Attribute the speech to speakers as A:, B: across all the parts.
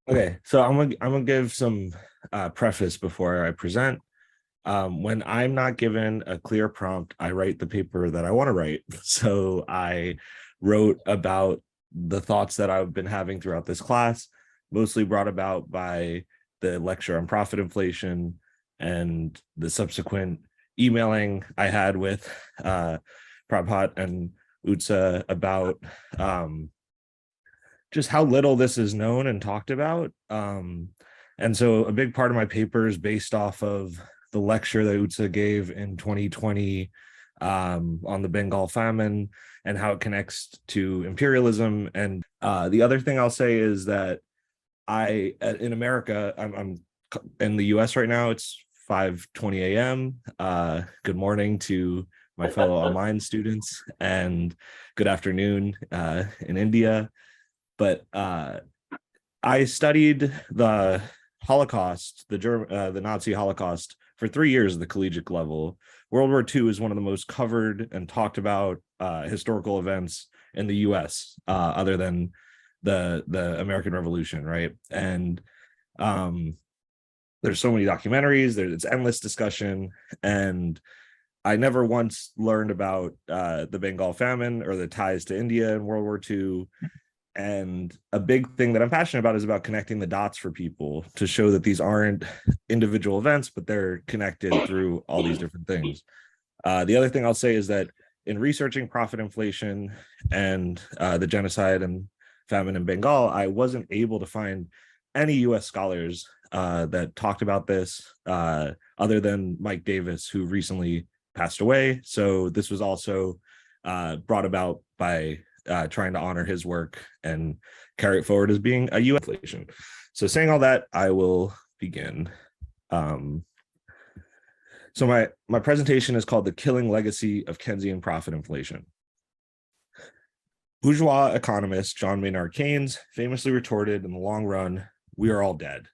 A: Okay, so I'm gonna give some preface before I present. When I'm not given a clear prompt, I write the paper that I want to write. So I wrote about the thoughts that I've been having throughout this class, mostly brought about by the lecture on profit inflation and the subsequent emailing I had with Prabhat and Utsa about just how little this is known and talked about. And so a big part of my paper is based off of the lecture that Utsa gave in 2020 on the Bengal famine and how it connects to imperialism. And the other thing I'll say is that in America, I'm in the US right now, it's 5:20 a.m. Good morning to my fellow online students and good afternoon in India. But I studied the Holocaust, the Nazi Holocaust, for 3 years at the collegiate level. World War II is one of the most covered and talked about historical events in the U.S. Other than the American Revolution, right? And there's so many documentaries. It's endless discussion, and I never once learned about the Bengal famine or the ties to India in World War II. And a big thing that I'm passionate about is about connecting the dots for people to show that these aren't individual events, but they're connected through all these different things. The other thing I'll say is that in researching profit inflation and the genocide and famine in Bengal, I wasn't able to find any US scholars that talked about this other than Mike Davis, who recently passed away. So this was also brought about by trying to honor his work and carry it forward as being a U.S. inflation. So saying all that, I will begin. So my presentation is called The Killing Legacy of Keynesian Profit Inflation. Bourgeois economist John Maynard Keynes famously retorted, in the long run, we are all dead.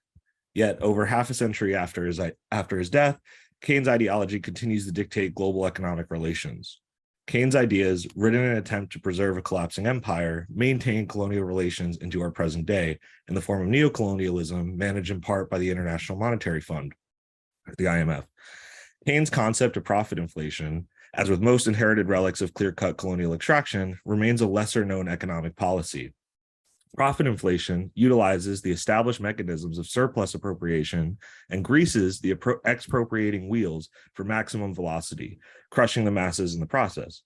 A: Yet over half a century after his death, Keynes' ideology continues to dictate global economic relations. Keynes' ideas, written in an attempt to preserve a collapsing empire, maintain colonial relations into our present day in the form of neocolonialism, managed in part by the International Monetary Fund, the IMF. Keynes' concept of profit inflation, as with most inherited relics of clear-cut colonial extraction, remains a lesser-known economic policy. Profit inflation utilizes the established mechanisms of surplus appropriation and greases the expropriating wheels for maximum velocity, crushing the masses in the process.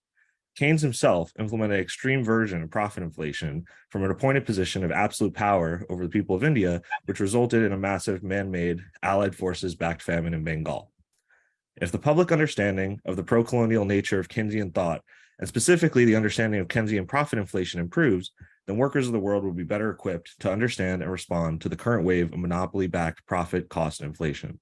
A: Keynes himself implemented an extreme version of profit inflation from an appointed position of absolute power over the people of India, which resulted in a massive man-made Allied forces-backed famine in Bengal. If the public understanding of the pro-colonial nature of Keynesian thought, and specifically the understanding of Keynesian profit inflation, improves, then workers of the world will be better equipped to understand and respond to the current wave of monopoly-backed profit cost inflation.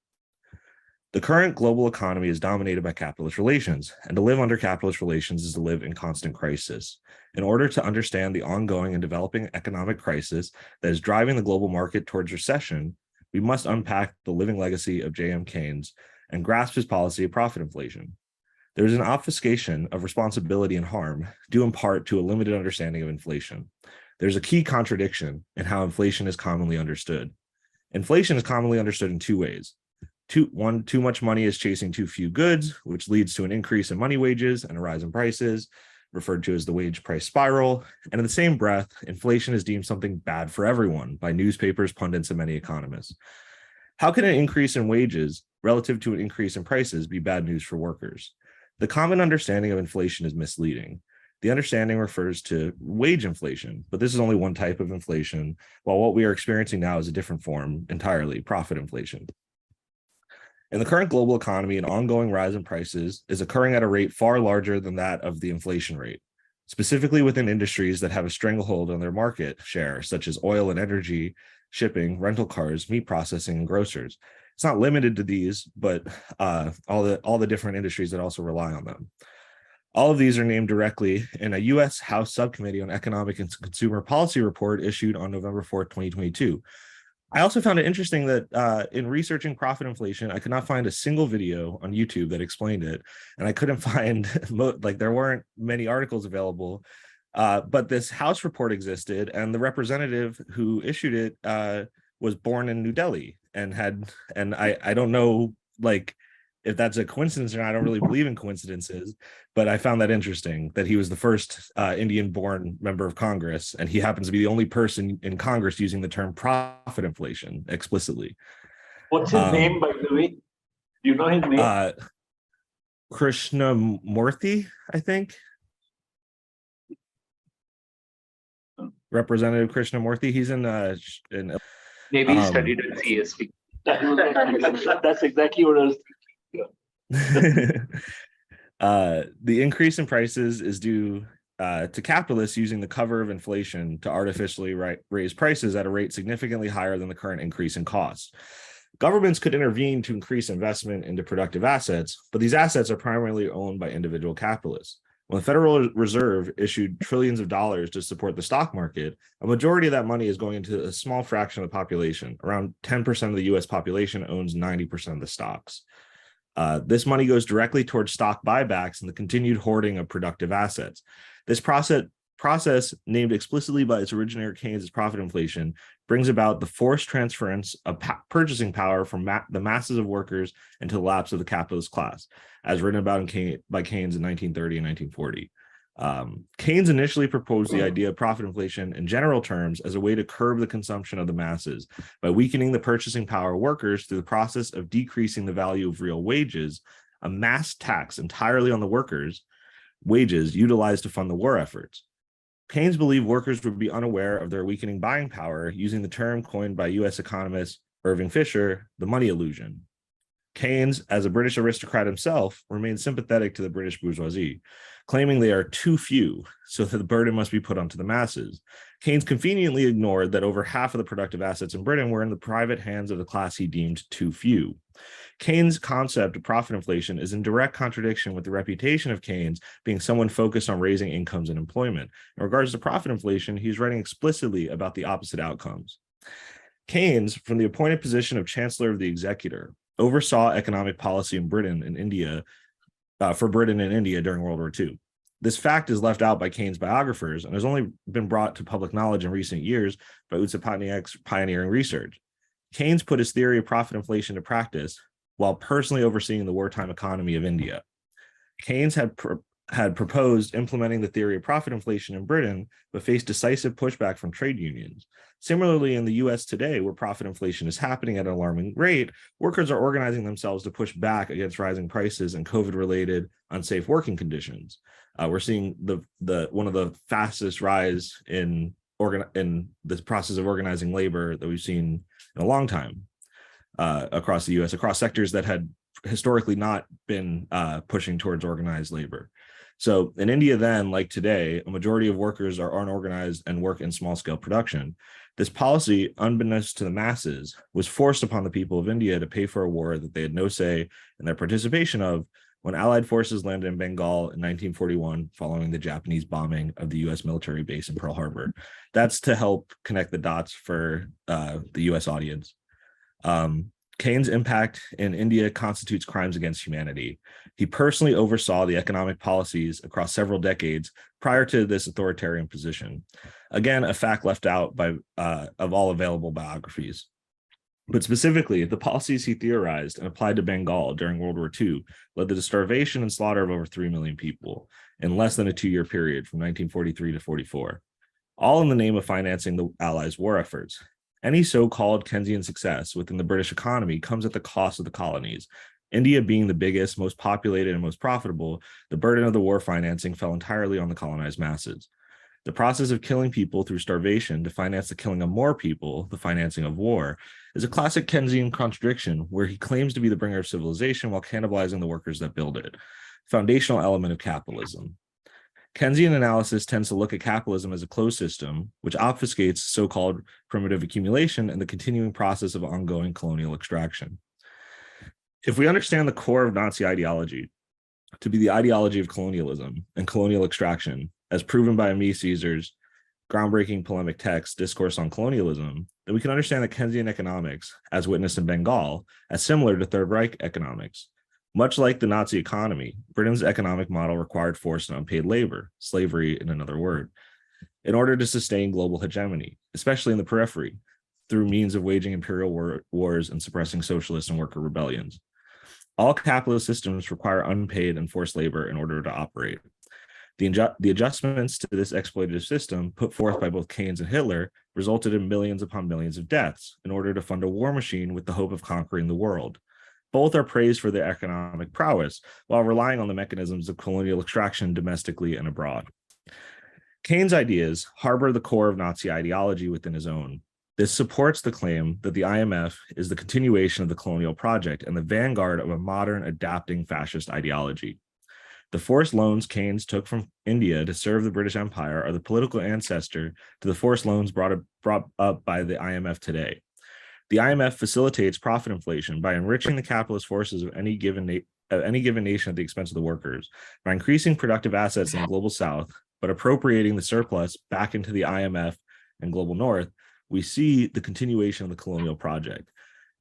A: The current global economy is dominated by capitalist relations, and to live under capitalist relations is to live in constant crisis. In order to understand the ongoing and developing economic crisis that is driving the global market towards recession, we must unpack the living legacy of J.M. Keynes and grasp his policy of profit inflation. There is an obfuscation of responsibility and harm due in part to a limited understanding of inflation. There's a key contradiction in how inflation is commonly understood. Inflation is commonly understood in two ways. One, too much money is chasing too few goods, which leads to an increase in money wages and a rise in prices, referred to as the wage price spiral. And in the same breath, inflation is deemed something bad for everyone by newspapers, pundits, and many economists. How can an increase in wages relative to an increase in prices be bad news for workers? The common understanding of inflation is misleading. The understanding refers to wage inflation, but this is only one type of inflation, while what we are experiencing now is a different form entirely, profit inflation. In the current global economy, an ongoing rise in prices is occurring at a rate far larger than that of the inflation rate, specifically within industries that have a stranglehold on their market share, such as oil and energy, shipping, rental cars, meat processing, and grocers. It's not limited to these, but all the different industries that also rely on them. All of these are named directly in a U.S. House Subcommittee on Economic and Consumer Policy report issued on November 4th, 2022. I also found it interesting that in researching profit inflation, I could not find a single video on YouTube that explained it. And I couldn't find, there weren't many articles available, but this House report existed, and the representative who issued it was born in New Delhi and I don't know like if that's a coincidence or not. I don't really believe in coincidences, but I found that interesting that he was the first Indian-born member of Congress, and he happens to be the only person in Congress using the term profit inflation explicitly.
B: What's his name, by the way? Do you know his name?
A: Krishnamurthy, I think. Representative Krishnamurthy. He's in
B: maybe he studied at CST. That's exactly what I was thinking.
A: The increase in prices is due to capitalists using the cover of inflation to artificially raise prices at a rate significantly higher than the current increase in costs. Governments could intervene to increase investment into productive assets, but these assets are primarily owned by individual capitalists. When the Federal Reserve issued trillions of dollars to support the stock market, a majority of that money is going into a small fraction of the population. Around 10% of the US population owns 90% of the stocks. This money goes directly towards stock buybacks and the continued hoarding of productive assets. This process, named explicitly by its originator Keynes as profit inflation, brings about the forced transference of purchasing power from the masses of workers into the laps of the capitalist class, as written about by Keynes in 1930 and 1940. Keynes initially proposed the idea of profit inflation in general terms as a way to curb the consumption of the masses by weakening the purchasing power of workers through the process of decreasing the value of real wages, a mass tax entirely on the workers' wages utilized to fund the war efforts. Keynes believed workers would be unaware of their weakening buying power, using the term coined by US economist Irving Fisher, the money illusion. Keynes, as a British aristocrat himself, remained sympathetic to the British bourgeoisie, claiming they are too few, so that the burden must be put onto the masses. Keynes conveniently ignored that over half of the productive assets in Britain were in the private hands of the class he deemed too few. Keynes' concept of profit inflation is in direct contradiction with the reputation of Keynes being someone focused on raising incomes and employment. In regards to profit inflation, he's writing explicitly about the opposite outcomes. Keynes, from the appointed position of Chancellor of the Exchequer, oversaw economic policy in Britain and India for Britain and India during World War II. This fact is left out by Keynes' biographers and has only been brought to public knowledge in recent years by Utsa Patnaik's pioneering research. Keynes put his theory of profit inflation to practice while personally overseeing the wartime economy of India. Keynes had proposed implementing the theory of profit inflation in Britain, but faced decisive pushback from trade unions. Similarly, in the US today, where profit inflation is happening at an alarming rate, workers are organizing themselves to push back against rising prices and COVID-related unsafe working conditions. We're seeing one of the fastest rise in this process of organizing labor that we've seen in a long time across the US, across sectors that had historically not been pushing towards organized labor. So in India then, like today, a majority of workers are unorganized and work in small-scale production. This policy, unbeknownst to the masses, was forced upon the people of India to pay for a war that they had no say in their participation of when Allied forces landed in Bengal in 1941 following the Japanese bombing of the US military base in Pearl Harbor. That's to help connect the dots for the US audience. Keynes' impact in India constitutes crimes against humanity. He personally oversaw the economic policies across several decades prior to this authoritarian position. Again, a fact left out of all available biographies. But specifically, the policies he theorized and applied to Bengal during World War II led to the starvation and slaughter of over 3 million people in less than a 2-year period from 1943 to 44, all in the name of financing the Allies' war efforts. Any so-called Keynesian success within the British economy comes at the cost of the colonies. India being the biggest, most populated, and most profitable, the burden of the war financing fell entirely on the colonized masses. The process of killing people through starvation to finance the killing of more people, the financing of war, is a classic Keynesian contradiction where he claims to be the bringer of civilization while cannibalizing the workers that build it. Foundational element of capitalism. Keynesian analysis tends to look at capitalism as a closed system, which obfuscates so-called primitive accumulation and the continuing process of ongoing colonial extraction. If we understand the core of Nazi ideology to be the ideology of colonialism and colonial extraction, as proven by Aimé César's groundbreaking polemic text, Discourse on Colonialism, then we can understand that Keynesian economics, as witnessed in Bengal, as similar to Third Reich economics. Much like the Nazi economy, Britain's economic model required forced and unpaid labor, slavery in another word, in order to sustain global hegemony, especially in the periphery. through means of waging imperial wars and suppressing socialist and worker rebellions. All capitalist systems require unpaid and forced labor in order to operate. The adjustments to this exploitative system put forth by both Keynes and Hitler resulted in millions upon millions of deaths in order to fund a war machine with the hope of conquering the world. Both are praised for their economic prowess while relying on the mechanisms of colonial extraction domestically and abroad. Keynes' ideas harbor the core of Nazi ideology within his own. This supports the claim that the IMF is the continuation of the colonial project and the vanguard of a modern adapting fascist ideology. The forced loans Keynes took from India to serve the British Empire are the political ancestor to the forced loans brought up by the IMF today. The IMF facilitates profit inflation by enriching the capitalist forces of any given nation at the expense of the workers, by increasing productive assets in the global south, but appropriating the surplus back into the IMF and global north. We see the continuation of the colonial project.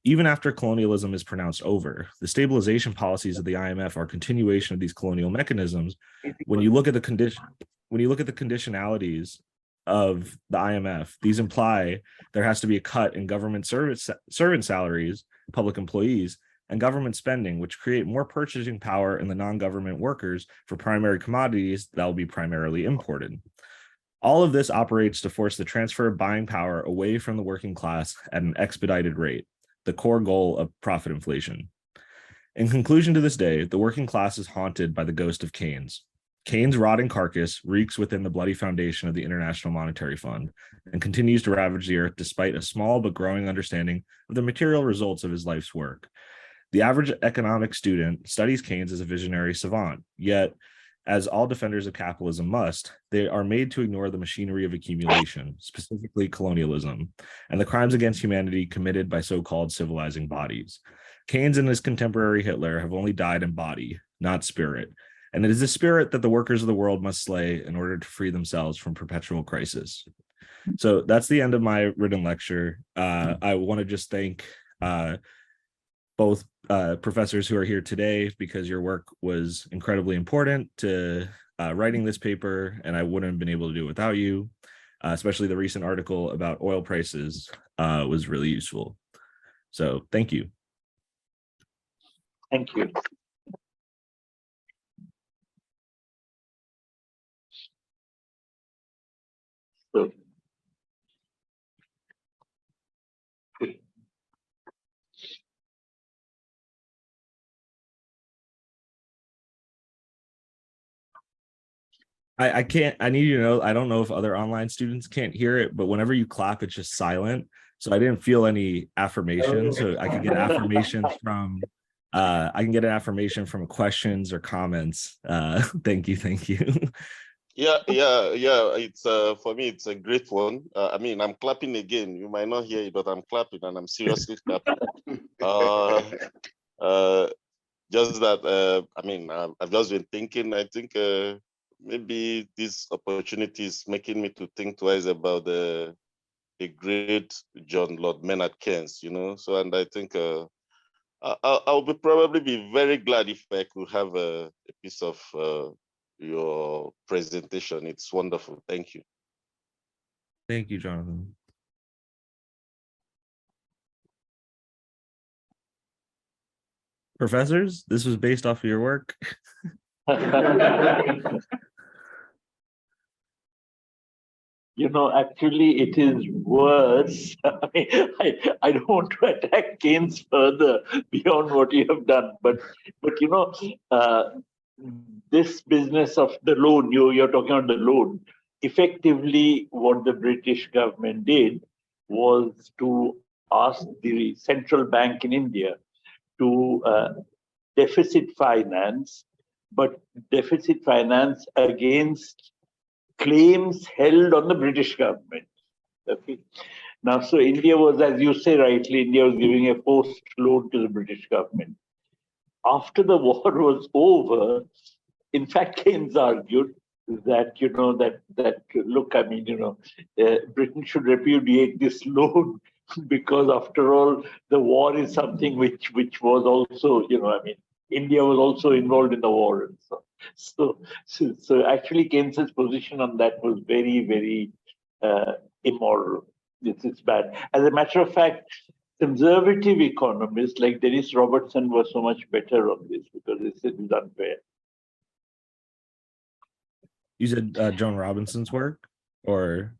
A: Even after colonialism is pronounced over, the stabilization policies of the IMF are a continuation of these colonial mechanisms. When you look at the conditionalities of the IMF, these imply there has to be a cut in government servant salaries, public employees, and government spending, which create more purchasing power in the non-government workers for primary commodities that will be primarily imported. All of this operates to force the transfer of buying power away from the working class at an expedited rate, the core goal of profit inflation. In conclusion to this day, the working class is haunted by the ghost of Keynes. Keynes' rotting carcass reeks within the bloody foundation of the International Monetary Fund and continues to ravage the earth despite a small but growing understanding of the material results of his life's work. The average economic student studies Keynes as a visionary savant, yet, as all defenders of capitalism must, they are made to ignore the machinery of accumulation, specifically colonialism, and the crimes against humanity committed by so-called civilizing bodies. Keynes and his contemporary Hitler have only died in body, not spirit, and it is the spirit that the workers of the world must slay in order to free themselves from perpetual crisis. So that's the end of my written lecture. I want to just thank both professors who are here today, because your work was incredibly important to writing this paper, and I wouldn't have been able to do it without you. Especially the recent article about oil prices was really useful. So thank you.
B: Thank you. So,
A: I can't, I need you to know, I don't know if other online students can't hear it, but whenever you clap, it's just silent. So I didn't feel any affirmation. So I can get affirmations from, questions or comments. Thank you.
C: Yeah. It's for me, it's a great one. I mean, I'm clapping again. You might not hear it, but I'm clapping, and I'm seriously clapping. Just that, I mean, I've just been thinking. I think maybe this opportunity is making me to think twice about the great John Lord Maynard Keynes. So, and I think I'll probably be very glad if I could have a piece of your presentation. It's wonderful. Thank you.
A: Thank you, Jonathan. Professors, this was based off of your work.
B: Actually, it is worse. I don't want to attack Keynes further beyond what you have done, but this business of the loan, you're talking about the loan. Effectively, what the British government did was to ask the central bank in India to deficit finance, but deficit finance against claims held on the British government. Okay. Now, so India was, as you say rightly, India was giving a forced loan to the British government. After the war was over, in fact, Keynes argued that look, I mean, Britain should repudiate this loan because, after all, the war is something which was also, India was also involved in the war, and so actually Keynes's position on that was very, very immoral. It's bad. As a matter of fact, conservative economists like Dennis Robertson were so much better on this because they said it's unfair.
A: You said Joan Robinson's work, or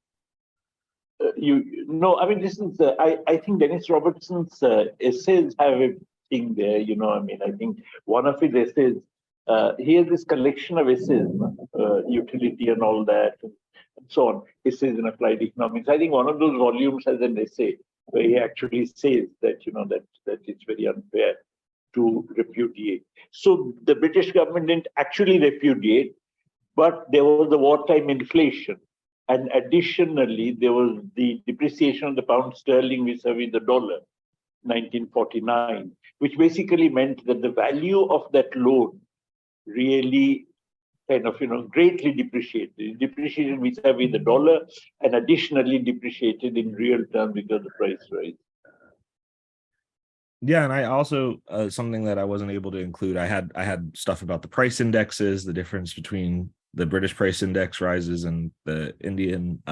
B: I mean, this is I think Dennis Robertson's essays have a thing there. I think one of his essays, he has this collection of essays, utility and all that, and so on. Essays in applied economics. I think one of those volumes has an essay where he actually says that that it's very unfair to repudiate. So the British government didn't actually repudiate, but there was the wartime inflation. And additionally, there was the depreciation of the pound sterling vis-a-vis the dollar, 1949, which basically meant that the value of that loan really kind of, greatly depreciated. It depreciated vis-a-vis the dollar and additionally depreciated in real terms because of the price rise.
A: yeah, and I also something that I wasn't able to include. I had stuff about the price indexes, the difference between the British price index rises and the Indian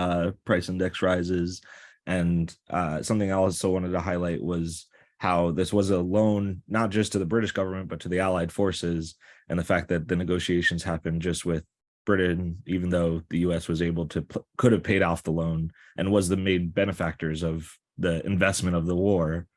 A: price index rises. And something I also wanted to highlight was how this was a loan, not just to the British government, but to the Allied forces, and the fact that the negotiations happened just with Britain, even though the US was able to, could have paid off the loan and was the main benefactors of the investment of the war.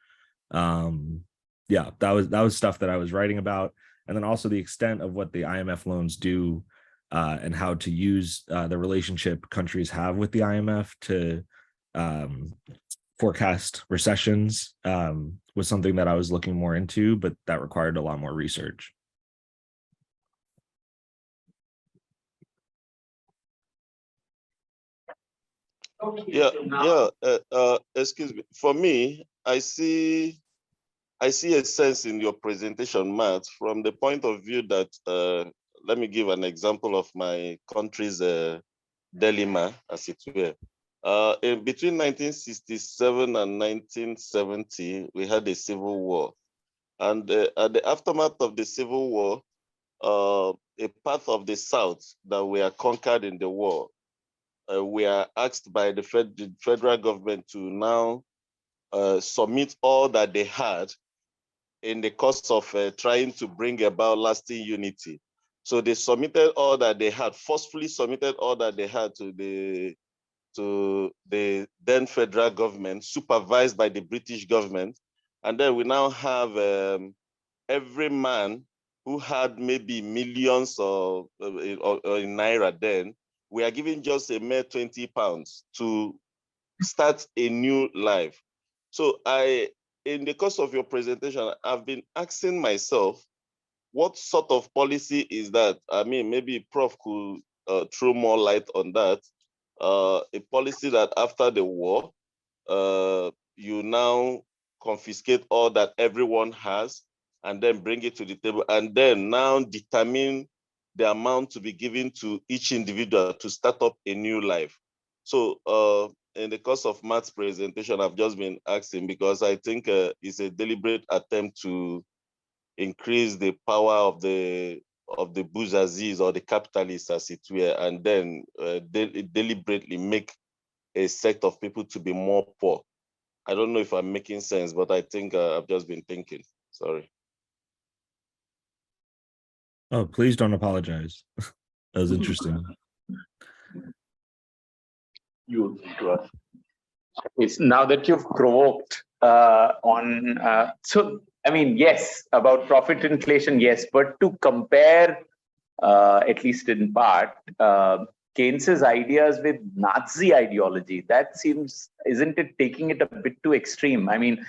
A: Yeah, that was stuff that I was writing about. And then also the extent of what the IMF loans do, and how to use the relationship countries have with the IMF to forecast recessions, was something that I was looking more into, but that required a lot more research.
C: Yeah, excuse me. For me, I see a sense in your presentation, Matt, from the point of view that let me give an example of my country's dilemma, as it were. Between 1967 and 1970, we had a civil war. And at the aftermath of the civil war, a part of the South that were conquered in the war, we are asked by the federal government to now submit all that they had in the course of trying to bring about lasting unity. So they submitted all that they had, forcefully submitted all that they had to the then federal government, supervised by the British government. And then we now have every man who had maybe millions or in Naira then, we are giving just a mere 20 pounds to start a new life. So in the course of your presentation, I've been asking myself, what sort of policy is that? I mean, maybe Prof could throw more light on that. A policy that after the war, you now confiscate all that everyone has and then bring it to the table and then now determine the amount to be given to each individual to start up a new life. So in the course of Matt's presentation, I've just been asking because I think it's a deliberate attempt to increase the power of the bourgeoisie or the capitalists, as it were, and then deliberately make a set of people to be more poor. I don't know if I'm making sense, but I think I've just been thinking. Sorry.
A: Oh, please don't apologize. That was interesting.
B: You to us.
D: It's now that you've provoked so I mean, yes, about profit inflation, yes, but to compare, at least in part, Keynes's ideas with Nazi ideology, that seems, isn't it taking it a bit too extreme? I mean,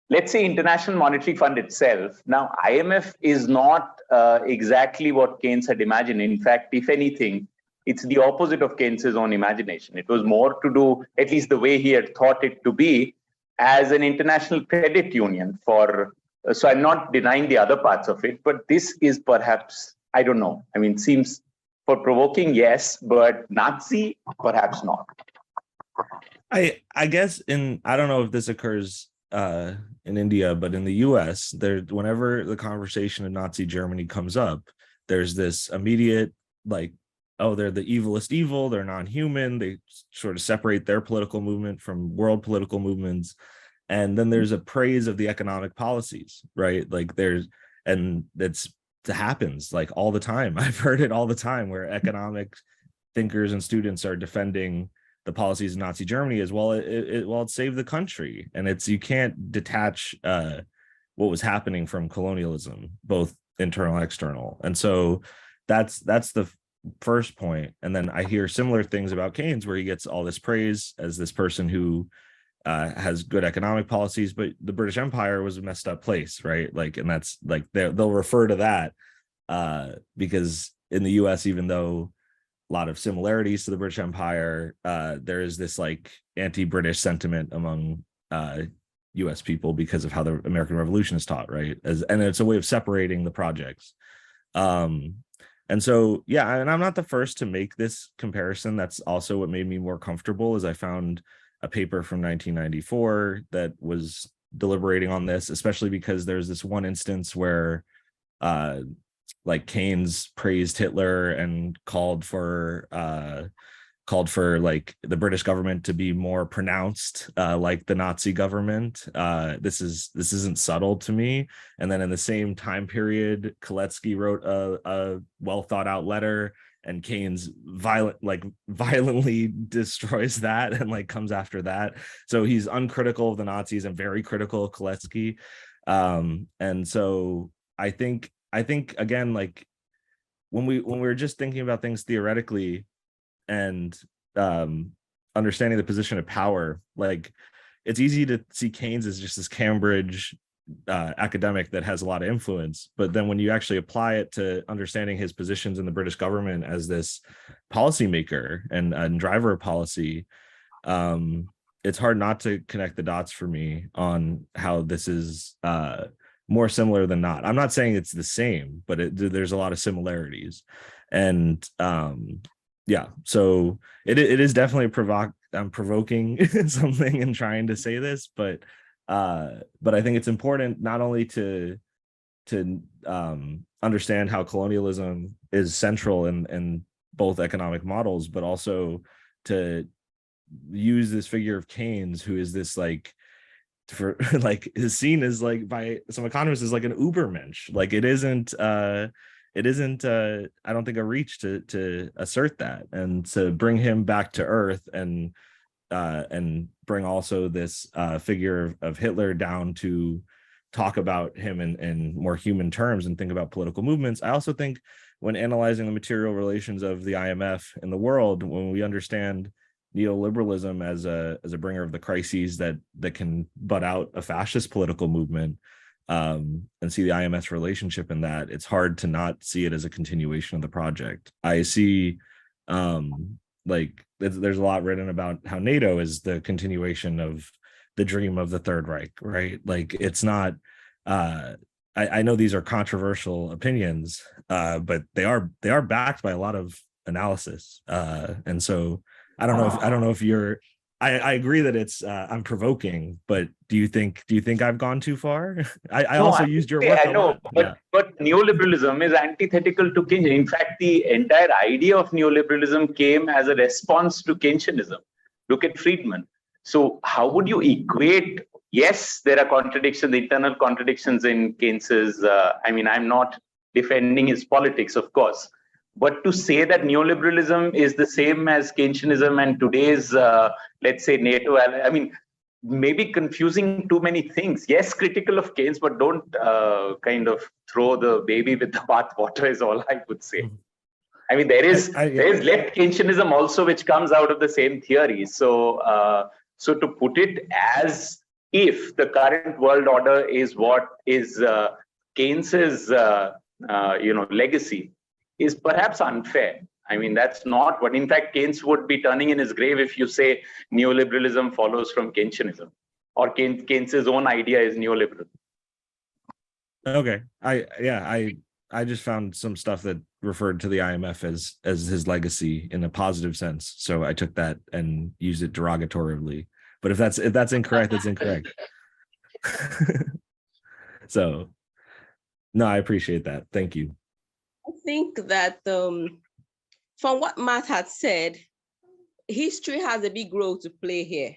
D: let's say International Monetary Fund itself. Now, IMF is not exactly what Keynes had imagined. In fact, if anything, it's the opposite of Keynes's own imagination. It was more to do, at least the way he had thought it to be, as an international credit union for, so I'm not denying the other parts of it, but this is perhaps, I don't know. I mean, seems for provoking, yes, but Nazi, perhaps not.
A: I guess I don't know if this occurs in India, but in the US, whenever the conversation of Nazi Germany comes up, there's this immediate oh, they're the evilest evil, they're non-human, they sort of separate their political movement from world political movements. And then there's a praise of the economic policies, right? Like and it happens like all the time. I've heard it all the time, where economic thinkers and students are defending the policies of Nazi Germany as well. It saved the country. And you can't detach what was happening from colonialism, both internal and external. And so that's the first point. And then I hear similar things about Keynes, where he gets all this praise as this person who has good economic policies, but the British Empire was a messed up place, right? Like, and that's like they'll refer to that because in the US, even though a lot of similarities to the British Empire, there is this like anti-British sentiment among US people because of how the American Revolution is taught, right? And it's a way of separating the projects. And so, yeah, and I'm not the first to make this comparison. That's also what made me more comfortable, is I found a paper from 1994 that was deliberating on this, especially because there's this one instance where like Keynes praised Hitler and called for like the British government to be more pronounced like the Nazi government. This isn't subtle to me. And then in the same time period, Koletsky wrote a well thought out letter, and Keynes violently destroys that and like comes after that. So he's uncritical of the Nazis and very critical of Koletsky. And so I think again, like when we're just thinking about things theoretically and understanding the position of power, like it's easy to see Keynes as just this Cambridge academic that has a lot of influence, but then when you actually apply it to understanding his positions in the British government as this policymaker and driver of policy, it's hard not to connect the dots for me on how this is more similar than not. I'm not saying it's the same, but there's a lot of similarities. And yeah, so it is definitely I'm provoking something in trying to say this, but I think it's important not only to understand how colonialism is central in both economic models, but also to use this figure of Keynes, who is this like, for like, is seen as like by some economists as like an Ubermensch. Like it isn't I don't think a reach to assert that, and to bring him back to earth and bring also this figure of Hitler down to talk about him in more human terms and think about political movements. I also think when analyzing the material relations of the IMF in the world, when we understand neoliberalism as a bringer of the crises that can butt out a fascist political movement, and see the IMF's relationship in that, it's hard to not see it as a continuation of the project. I see like there's a lot written about how NATO is the continuation of the dream of the Third Reich, right? Like it's not I know these are controversial opinions, but they are backed by a lot of analysis, and so I don't know if you're I agree that it's I'm provoking, but do you think I've gone too far? I also used your work.
D: I know, but neoliberalism is antithetical to Keynesian. In fact, the entire idea of neoliberalism came as a response to Keynesianism. Look at Friedman. So how would you equate? Yes, there are contradictions, internal contradictions in Keynes's. I mean, I'm not defending his politics, of course. But to say that neoliberalism is the same as Keynesianism and today's, let's say, NATO, I mean, maybe confusing too many things. Yes, critical of Keynes, but don't kind of throw the baby with the bathwater is all I would say. I mean, there is left Keynesianism also, which comes out of the same theory. So, so to put it as if the current world order is what is Keynes's, legacy, is perhaps unfair. I mean, that's not what, in fact, Keynes would be turning in his grave if you say neoliberalism follows from Keynesianism, or Keynes's own idea is neoliberal.
A: Okay. I just found some stuff that referred to the IMF as his legacy in a positive sense. So I took that and used it derogatorily. But if that's incorrect, that's incorrect. So no, I appreciate that. Thank you.
E: I think that from what Matt had said, history has a big role to play here.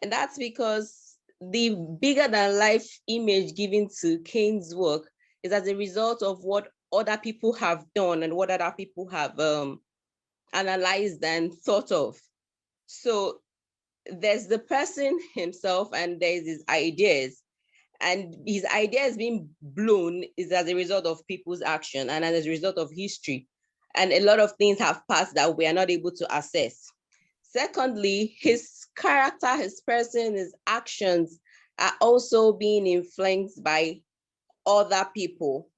E: And that's because the bigger than life image given to Keynes' work is as a result of what other people have done and what other people have analyzed and thought of. So there's the person himself and there's his ideas. And his ideas being blown is as a result of people's action and as a result of history. And a lot of things have passed that we are not able to assess. Secondly, his character, his person, his actions are also being influenced by other people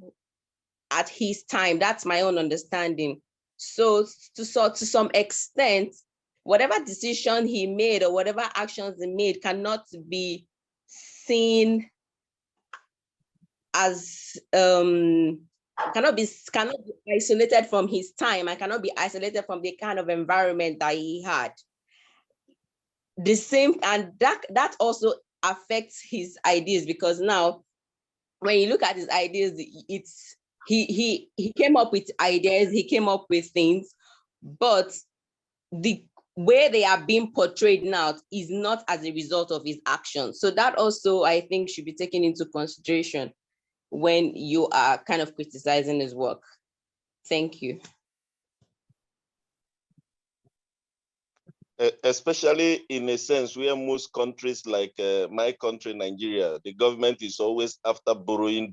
E: at his time. That's my own understanding. So to some extent, whatever decision he made or whatever actions he made cannot be seen as cannot be isolated from his time and cannot be isolated from the kind of environment that he had. The same, and that also affects his ideas, because now when you look at his ideas, it's he came up with ideas, he came up with things, but the way they are being portrayed now is not as a result of his actions. So that also, I think, should be taken into consideration when you are kind of criticizing his work. Thank you.
C: Especially in a sense where most countries like my country, Nigeria, the government is always after borrowing.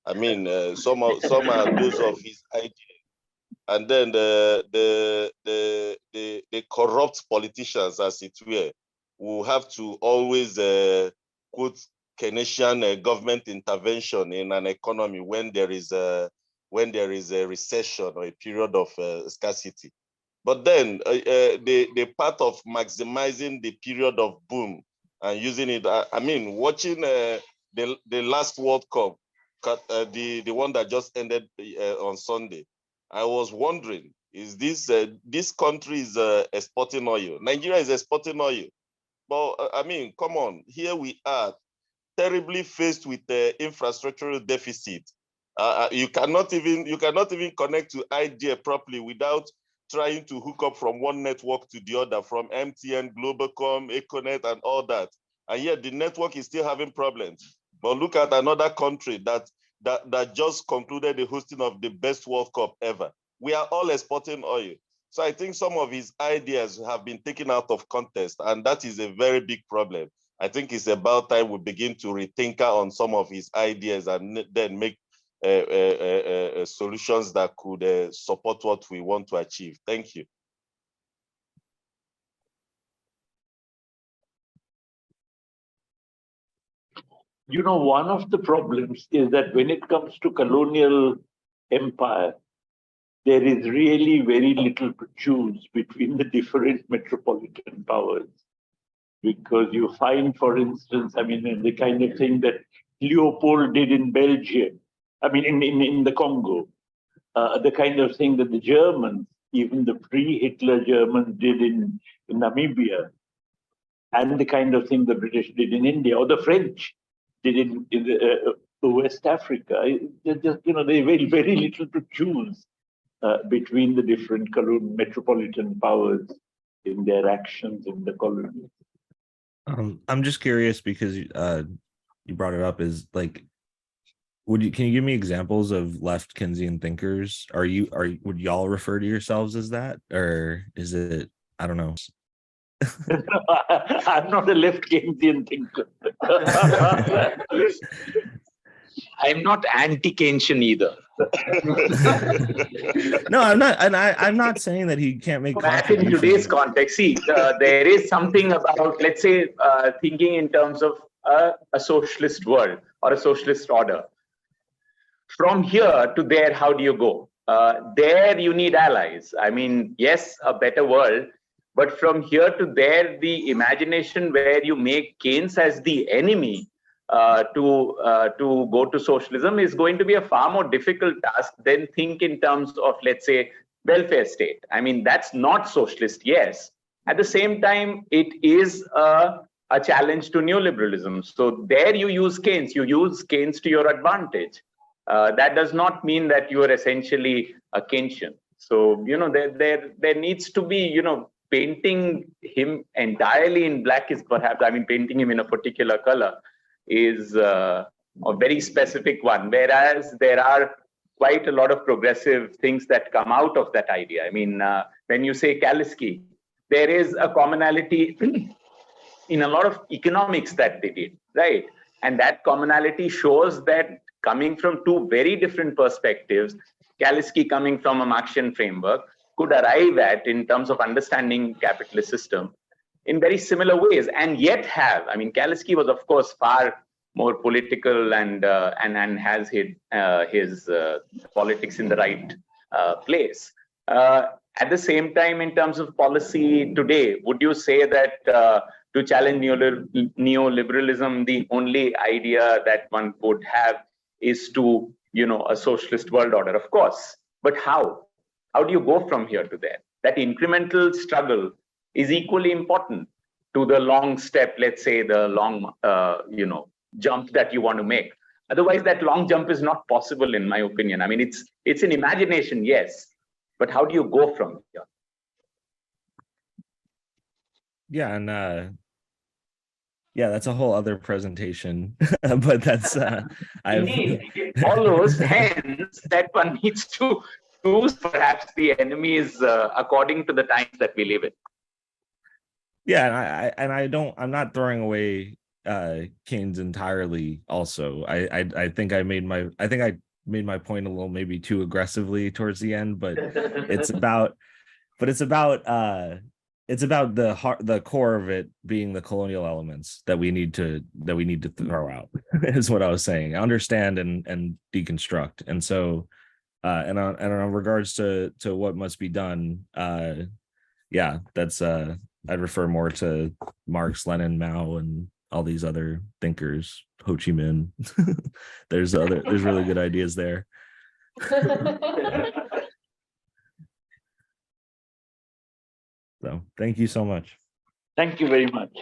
C: I mean, some are those of his ideas. And then the corrupt politicians, as it were, will have to always quote Keynesian government intervention in an economy when there is a recession or a period of scarcity. But then the part of maximizing the period of boom and using it, I mean, watching the last World Cup, the one that just ended on Sunday, I was wondering, is this country is exporting oil? Nigeria is exporting oil. But I mean, come on, here we are, terribly faced with the infrastructural deficit. You cannot even connect to idea properly without trying to hook up from one network to the other, from MTN, Globalcom, Econet, and all that. And yet the network is still having problems. But look at another country that just concluded the hosting of the best World Cup ever. We are all exporting oil. So I think some of his ideas have been taken out of context, and that is a very big problem. I think it's about time we begin to rethink on some of his ideas and then make solutions that could support what we want to achieve. Thank you.
B: You know, one of the problems is that when it comes to colonial empire, there is really very little to choose between the different metropolitan powers. Because you find, for instance, I mean, the kind of thing that Leopold did in Belgium, I mean, in the Congo, the kind of thing that the Germans, even the pre-Hitler Germans, did in Namibia, and the kind of thing the British did in India, or the French did in West Africa. Just, you know, there's very, very little to choose between the different metropolitan powers in their actions in the colonies.
A: I'm just curious because you brought it up, is like, can you give me examples of left Keynesian thinkers? Would y'all refer to yourselves as that, or is it, I don't know?
B: I'm not a left Keynesian thinker.
D: I'm not anti-Keynesian either.
A: No, I'm not, and I'm not saying that he can't make
D: Back in today's context, see, there is something about, let's say, thinking in terms of a socialist world or a socialist order. From here to there, how do you go? There you need allies. I mean, yes, a better world, but from here to there, the imagination where you make Keynes as the enemy to go to socialism is going to be a far more difficult task than think in terms of, let's say, welfare state. I mean, that's not socialist, yes. At the same time, it is a challenge to neoliberalism. So there you use Keynes to your advantage. that does not mean that you are essentially a Keynesian. So, there needs to be, painting him entirely in black is perhaps, painting him in a particular color is a very specific one, whereas there are quite a lot of progressive things that come out of that idea. When you say Kaliski, there is a commonality in a lot of economics that they did, right? And that commonality shows that coming from two very different perspectives, Kaliski coming from a Marxian framework could arrive at, in terms of understanding capitalist system, in very similar ways, and yet have. Kaliski was, of course, far more political and has his politics in the right place. At the same time, in terms of policy today, would you say that to challenge neoliberalism, the only idea that one would have is to, a socialist world order? Of course, but how? How do you go from here to there? That incremental struggle is equally important to the long step, let's say the long, jump that you want to make. Otherwise, that long jump is not possible, in my opinion. It's an imagination, yes, but how do you go from here?
A: Yeah, and that's a whole other presentation. But that's
D: Indeed, all those hands that one needs to choose perhaps the enemies according to the times that we live in.
A: Yeah, and I'm not throwing away Keynes entirely. Also, I think I made my point a little maybe too aggressively towards the end, but it's about the core of it being the colonial elements that we need to throw out is what I was saying. Understand and deconstruct. And so and on regards to what must be done, that's I'd refer more to Marx, Lenin, Mao, and all these other thinkers, Ho Chi Minh. There's really good ideas there. So thank you so much.
B: Thank you very much.